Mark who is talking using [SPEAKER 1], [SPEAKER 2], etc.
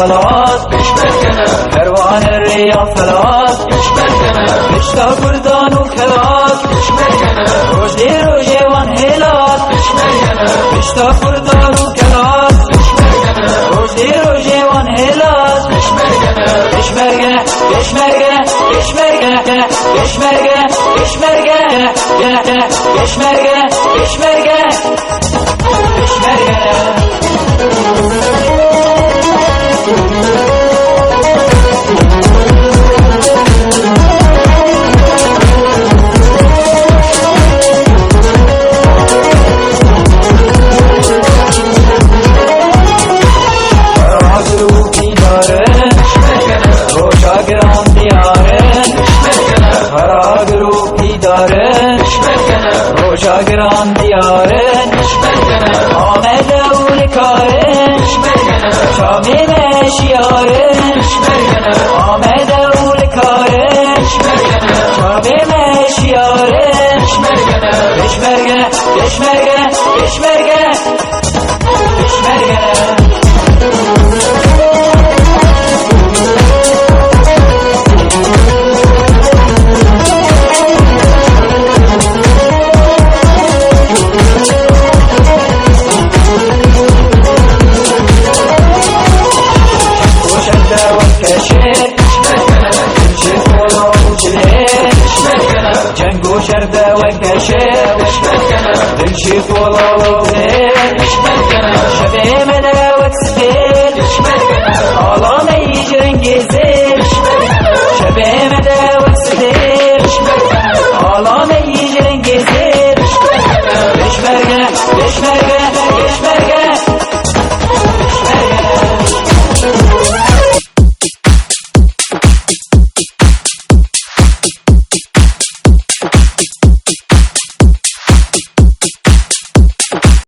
[SPEAKER 1] فلات كروان الرياض فلات بشتا كردان وكلات روجي وان هلات بشتا كردان وكلات روجي وان هلات بشمرقنا بشمرقنا بشمرقنا بشمرقنا بشمرقنا بشمرقنا بشمرقنا شاگران دیارن آمد اول کارن شامی مشیارن آمد اول کارن شامی مشیارن بشمرگنه بشمرگنه بشمرگنه بشمرگنه شرده وكشف تمشي طول الليل شبيه مدى وتسبيل الله ما يجرن جزيل